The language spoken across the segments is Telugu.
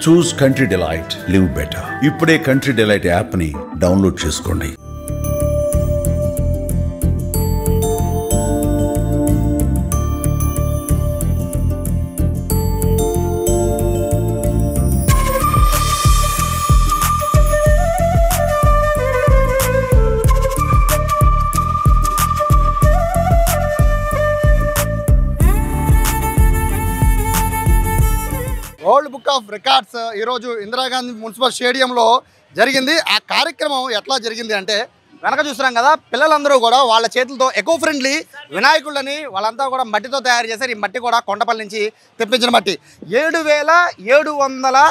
చూస్ కంట్రీ డిలైట్, లివ్ బెటర్. ఇప్పుడే కంట్రీ డిలైట్ యాప్ని డౌన్లోడ్ చేసుకోండి. వరల్డ్ బుక్ ఆఫ్ రికార్డ్స్ ఈరోజు ఇందిరాగాంధీ మున్సిపల్ స్టేడియంలో జరిగింది. ఆ కార్యక్రమం ఎట్లా జరిగింది అంటే వెనక చూస్తున్నాం కదా, పిల్లలందరూ కూడా వాళ్ళ చేతులతో ఎకో ఫ్రెండ్లీ వినాయకుళ్ళని వాళ్ళంతా కూడా మట్టితో తయారు చేశారు. ఈ మట్టి కూడా కొండపల్లి నుంచి తెప్పించిన మట్టి. 7,700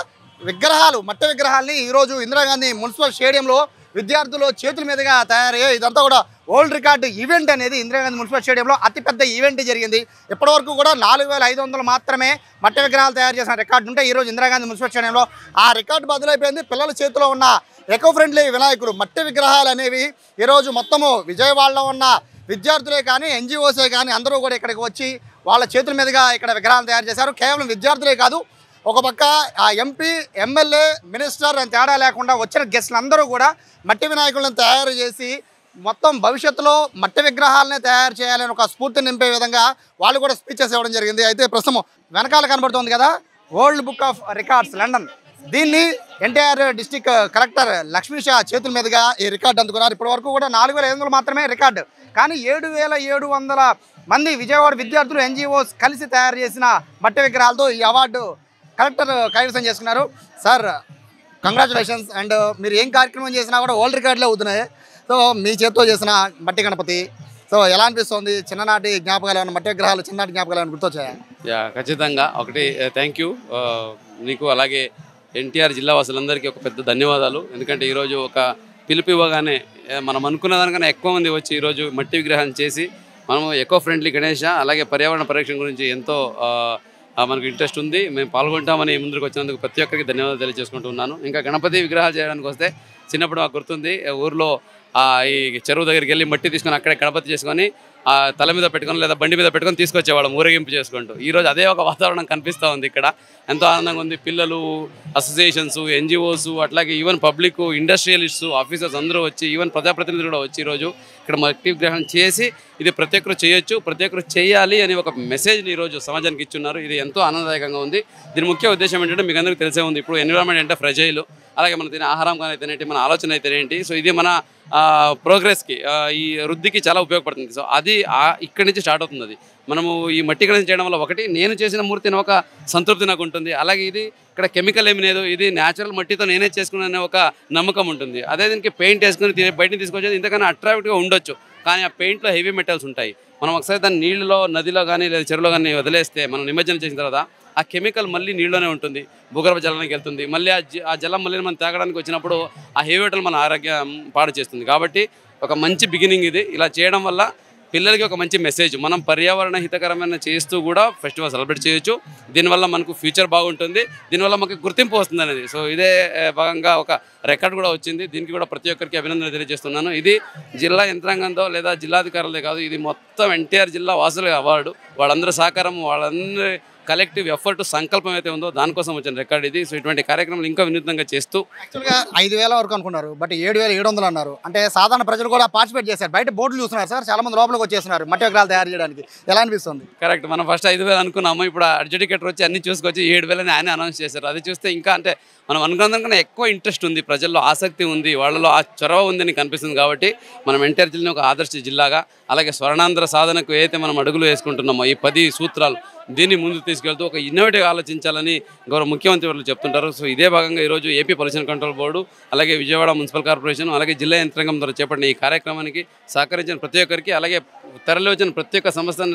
విగ్రహాలు, మట్టి విగ్రహాలని ఈరోజు ఇందిరాగాంధీ మున్సిపల్ స్టేడియంలో విద్యార్థులు చేతుల మీదుగా తయారయ్యాయి. ఇదంతా కూడా వరల్డ్ రికార్డు ఈవెంట్ అనేది ఇందిరాగాంధీ మున్సిపల్ స్టేడియంలో అతిపెద్ద ఈవెంట్ జరిగింది. ఇప్పటివరకు కూడా 4,500 మాత్రమే మట్టి విగ్రహాలు తయారు చేసిన రికార్డు ఉంటే ఈరోజు ఇందిరాగాంధీ మున్సిపల్ స్టేడియంలో ఆ రికార్డు బదులైపోయింది. పిల్లల చేతిలో ఉన్న ఎకో ఫ్రెండ్లీ వినాయకులు, మట్టి విగ్రహాలు అనేవి ఈరోజు మొత్తము విజయవాడలో ఉన్న విద్యార్థులే కానీ ఎన్జిఓసే కానీ అందరూ కూడా ఇక్కడికి వచ్చి వాళ్ళ చేతుల మీదుగా ఇక్కడ విగ్రహాలు తయారు చేశారు. కేవలం విద్యార్థులే కాదు, ఒక పక్క ఆ ఎంపీ, ఎమ్మెల్యే, మినిస్టర్ అని తేడా లేకుండా వచ్చిన గెస్టులు అందరూ కూడా మట్టి వినాయకులను తయారు చేసి మొత్తం భవిష్యత్తులో మట్టి విగ్రహాలనే తయారు చేయాలని ఒక స్ఫూర్తి నింపే విధంగా వాళ్ళు కూడా స్పీచెస్ ఇవ్వడం జరిగింది. అయితే ప్రస్తుతం వెనకాల కనబడుతుంది కదా world book of records London, దీన్ని ఎన్టీఆర్ డిస్టిక్ కలెక్టర్ లక్ష్మీషా చేతుల మీదుగా ఈ రికార్డు అందుకున్నారు. ఇప్పటి వరకు కూడా 4,500 మాత్రమే రికార్డు, కానీ 7,700 మంది విజయవాడ విద్యార్థులు, ఎన్జిఓస్ కలిసి తయారు చేసిన మట్టి విగ్రహాలతో ఈ అవార్డు కలెక్టర్ కైవసం చేసుకున్నారు. Sir, congratulations. అండ్ మీరు ఏం కార్యక్రమం చేసినా కూడా వరల్డ్ రికార్డులే అవుతున్నాయి. సో మీ చేతితో చేసిన మట్టి గణపతి, సో ఎలా అనిపిస్తుంది? చిన్ననాటి జ్ఞాపకాలు ఏమైనా, మట్టి విగ్రహాలు చిన్ననాటి జ్ఞాపకాలు ఏమైనా గుర్తొచ్చాయా? ఖచ్చితంగా. ఒకటి థ్యాంక్ యూ నీకు, అలాగే ఎన్టీఆర్ జిల్లా వాసులందరికీ ఒక పెద్ద ధన్యవాదాలు. ఎందుకంటే ఈరోజు ఒక పిలుపు ఇవ్వగానే మనం అనుకున్న దానికన్నా ఎక్కువ మంది వచ్చి ఈరోజు మట్టి విగ్రహాన్ని చేసి మనము ఎకో ఫ్రెండ్లీ గణేష అలాగే పర్యావరణ పరిరక్షణ గురించి ఎంతో మనకు ఇంట్రెస్ట్ ఉంది, మేము పాల్గొంటామని ముందుకు వచ్చినందుకు ప్రతి ఒక్కరికి ధన్యవాదాలు తెలియజేసుకుంటున్నాను. ఇంకా గణపతి విగ్రహాలు చేయడానికి వస్తే చిన్నప్పుడు నాకు గుర్తుంది, ఊర్లో ఈ చెరువు దగ్గరికి వెళ్ళి మట్టి తీసుకొని అక్కడే గణపతి చేసుకొని తల మీద పెట్టుకొని లేదా బండి మీద పెట్టుకొని తీసుకొచ్చేవాళ్ళం ఊరేగింపు చేసుకుంటూ. ఈరోజు అదే ఒక వాతావరణం కనిపిస్తూ ఉంది ఇక్కడ, ఎంతో ఆనందంగా ఉంది. పిల్లలు, అసోసియేషన్స్, ఎన్జిఓస్, అట్లాగే ఈవెన్ పబ్లిక్, ఇండస్ట్రియలిస్ట్స్, ఆఫీసర్స్ అందరూ వచ్చి, ఈవెన్ ప్రజాప్రతినిధులు కూడా వచ్చి ఈరోజు ఇక్కడ మట్టి విగ్రహం చేసి ఇది ప్రతి ఒక్కరు చేయొచ్చు, ప్రతి ఒక్కరు చేయాలి అని ఒక మెసేజ్ని ఈరోజు సమాజానికి ఇచ్చున్నారు. ఇది ఎంతో ఆనందదాయకంగా ఉంది. దీని ముఖ్య ఉద్దేశం ఏంటంటే మీకు అందరికీ తెలిసే ఉంది, ఇప్పుడు ఎన్విరాన్మెంట్ అంటే ఫ్రెజైల్, అలాగే మన తినే ఆహారం కానీ అయితేనేంటి, మన ఆలోచన అయితేనేంటి, సో ఇది మన ప్రోగ్రెస్కి, ఈ వృద్ధికి చాలా ఉపయోగపడుతుంది. సో అది ఇక్కడి నుంచి స్టార్ట్ అవుతుంది. అది మనము ఈ మట్టి గణేష్ చేయడం వల్ల ఒకటి నేను చేసిన మూర్తిని ఒక సంతృప్తి నాకు ఉంటుంది, అలాగే ఇది ఇక్కడ కెమికల్ ఏమి లేదు, ఇది న్యాచురల్ మట్టితో నేనే చేసుకున్నానే ఒక నమ్మకం ఉంటుంది. అదే దీనికి పెయింట్ వేసుకుని బయటని తీసుకొచ్చేది ఇంతకన్నా అట్రాక్టివ్గా ఉండొచ్చు, కానీ ఆ పెయింట్లో హెవీ మెటల్స్ ఉంటాయి. మనం ఒకసారి దాన్ని నీళ్ళలో, నదిలో కానీ లేదా చెరువులో కానీ వదిలేస్తే, మనం నిమజ్జనం చేసిన తర్వాత ఆ కెమికల్ మళ్ళీ నీళ్ళలోనే ఉంటుంది, భూగర్భ జలానికి వెళ్తుంది. మళ్ళీ ఆ జలం మళ్ళీ మనం తాగడానికి వచ్చినప్పుడు ఆ హెవీ మెటల్ మన ఆరోగ్యం పాడు చేస్తుంది. కాబట్టి ఒక మంచి బిగినింగ్ ఇది. ఇలా చేయడం వల్ల పిల్లలకి ఒక మంచి మెసేజ్, మనం పర్యావరణ హితకరమైన చేస్తూ కూడా ఫెస్టివల్ సెలబ్రేట్ చేయొచ్చు. దీనివల్ల మనకు ఫ్యూచర్ బాగుంటుంది, దీనివల్ల మనకు గుర్తింపు వస్తుంది అనేది. సో ఇదే భాగంగా ఒక రికార్డు కూడా వచ్చింది. దీనికి కూడా ప్రతి ఒక్కరికి అభినందనలు తెలియజేస్తున్నాను. ఇది జిల్లా యంత్రాంగంతో లేదా జిల్లాధికారులదే కాదు, ఇది మొత్తం ఎన్టీఆర్ జిల్లా వాసుల అవార్డు. వాళ్ళందరూ సహకారం, వాళ్ళందరి కలెక్టివ్ ఎఫర్ట్, సంకల్పం అయితే ఉందో దానికోసం వచ్చిన రికార్డు ఇది. సో ఇటువంటి కార్యక్రమాలు ఇంకా వినూత్నంగా చేస్తూ, యాక్చువల్గా 5,000 వరకు అనుకున్నారు, బట్ 7,700 అన్నారు. అంటే సాధారణ ప్రజలు కూడా పార్టిసిపేట్ చేశారు. బయట బోర్డులు చూస్తున్నారు సార్, చాలా మంది లోపలికి వచ్చేస్తున్నారు మట్టి విగ్రహాలు తయారు చేయడానికి. ఎలా అనిపిస్తుంది? కరెక్ట్, మనం ఫస్ట్ 5,000 అనుకున్నాము, ఇప్పుడు అడ్జుడికేటర్ వచ్చి అన్ని చూసుకొచ్చి 7,000 అని ఆయన అనౌన్స్ చేశారు. అది చూస్తే ఇంకా అంటే మనం అనుకున్నదానికన్నా ఎక్కువ ఇంట్రెస్ట్ ఉంది, ప్రజల్లో ఆసక్తి ఉంది, వాళ్ళలో ఆ చొరవ ఉందని కనిపిస్తుంది. కాబట్టి మనం ఎన్టీఆర్ జిల్లాని ఒక ఆదర్శ జిల్లాగా, అలాగే స్వర్ణాంధ్ర సాధనకు ఏదైతే మనం అడుగులు వేసుకుంటున్నామో ఈ 10 సూత్రాలు, దీన్ని ముందుకు తీసుకెళ్తూ ఒక ఇన్నోవేటివ్గా ఆలోచించాలని గౌరవ ముఖ్యమంత్రి వాళ్ళు చెప్తుంటారు. సో ఇదే భాగంగా ఈరోజు ఏపీ పొల్యూషన్ కంట్రోల్ బోర్డు, అలాగే విజయవాడ మున్సిపల్ కార్పొరేషన్, అలాగే జిల్లా యంత్రాంగం ద్వారా చేపట్టిన ఈ కార్యక్రమానికి సహకరించిన ప్రతి ఒక్కరికి, అలాగే తరలి వచ్చిన ప్రతి ఒక్క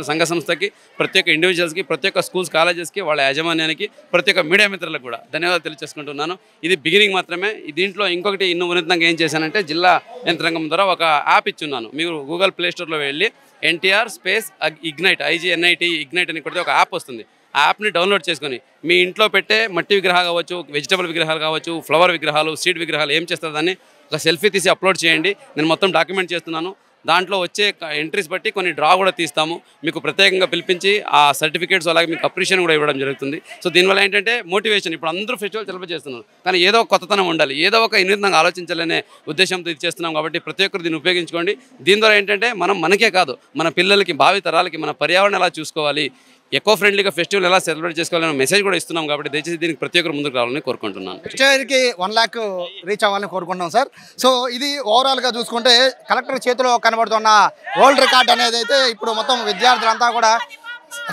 సంఘ సంస్థకి, ప్రతి ఒక్క ఇండివిజువల్స్కి, ప్రతి ఒక్క స్కూల్స్, కాలేజెస్కి, వాళ్ళ యాజమాన్యానికి, ప్రతి ఒక్క మీడియా మిత్రులకు కూడా ధన్యవాదాలు తెలియజేసుకుంటున్నాను. ఇది బిగినింగ్ మాత్రమే. దీంట్లో ఇంకొకటి ఇన్నో ఉన్నతంగా ఏం చేశానంటే, జిల్లా యంత్రాంగం ద్వారా ఒక యాప్ ఇచ్చున్నాను. మీరు గూగుల్ ప్లే స్టోర్లో వెళ్ళి NTR space ignite, IGNIT ignite అని కొడితే ఒక యాప్ వస్తుంది. ఆ యాప్ని డౌన్లోడ్ చేసుకొని మీ ఇంట్లో పెట్టే మట్టి విగ్రహాలు కావచ్చు, వెజిటబుల్ విగ్రహాలు కావచ్చు, ఫ్లవర్ విగ్రహాలు, సీడ్ విగ్రహాలు ఏం చేస్తారు దాన్ని ఒక సెల్ఫీ తీసి అప్లోడ్ చేయండి. నేను మొత్తం డాక్యుమెంట్ చేస్తున్నాను. దాంట్లో వచ్చే ఎంట్రీస్ బట్టి కొన్ని డ్రా కూడా తీస్తాము, మీకు ప్రత్యేకంగా పిలిపించి ఆ సర్టిఫికేట్స్ అలాగే మీకు అప్రిషియేషన్ కూడా ఇవ్వడం జరుగుతుంది. సో దీనివల్ల ఏంటంటే మోటివేషన్, ఇప్పుడు అందరూ ఫెస్టివల్ సెలబ్రేట్ చేస్తున్నారు కానీ ఏదో ఒక కొత్తతనం ఉండాలి, ఏదో ఒక వినూత్నంగా ఆలోచించాలనే ఉద్దేశంతో ఇది చేస్తున్నాం. కాబట్టి ప్రతి ఒక్కరు దీన్ని ఉపయోగించుకోండి. దీని ద్వారా ఏంటంటే మనకే కాదు మన పిల్లలకి భావి తరాలకి మన పర్యావరణం ఎలా చూసుకోవాలి, ఎకో ఫ్రెండ్లీగా ఫెస్టివల్ ఎలా సెలబ్రేట్ చేసుకోవాలనే మెసేజ్ కూడా ఇస్తున్నాం. కాబట్టి దయచేసి దీనికి ప్రతి ఒక్కరు ముందుకు రావాలని కోరుకుంటున్నాను. నెక్స్ట్ ఇయర్కి 1 lakh రీచ్ అవ్వాలని కోరుకుంటున్నాం సార్. సో ఇది ఓవరాల్గా చూసుకుంటే కలెక్టర్ చేతిలో కనబడుతున్న వరల్డ్ రికార్డ్ అనేది అయితే ఇప్పుడు మొత్తం విద్యార్థులంతా కూడా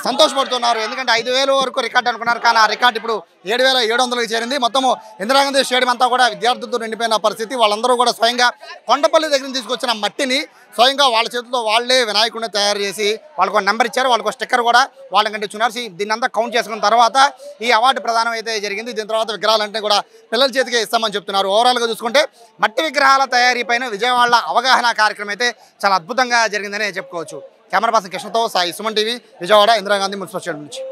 సంతోషపడుతున్నారు. ఎందుకంటే 5,000 వరకు రికార్డు అనుకున్నారు కానీ ఆ రికార్డు ఇప్పుడు 7,700కి చేరింది. మొత్తము ఇందిరాగాంధీ స్టేడియం అంతా కూడా విద్యార్థులతో నిండిపోయిన పరిస్థితి. వాళ్ళందరూ కూడా స్వయంగా కొండపల్లి దగ్గర నుంచి తీసుకొచ్చిన మట్టిని స్వయంగా వాళ్ళ చేతులతో వాళ్ళే వినాయకుడిని తయారు చేసి వాళ్ళకు నెంబర్ ఇచ్చారు, వాళ్ళకు స్టిక్కర్ కూడా వాళ్ళకంటే చునార్సి దీన్ని అంతా కౌంట్ చేసుకున్న తర్వాత ఈ అవార్డు ప్రదానం అయితే జరిగింది. దీని తర్వాత విగ్రహాలంటే కూడా పిల్లల చేతికే ఇస్తామని చెప్తున్నారు. ఓవరాల్గా చూసుకుంటే మట్టి విగ్రహాల తయారీ పైన విజయవాడలో అవగాహన కార్యక్రమం అయితే చాలా అద్భుతంగా జరిగిందనే చెప్పుకోవచ్చు. కెమెరా పర్సన్ కృష్ణతో Sai, Suman TV, Vijayawada Indira Gandhi municipal stadium నుంచి.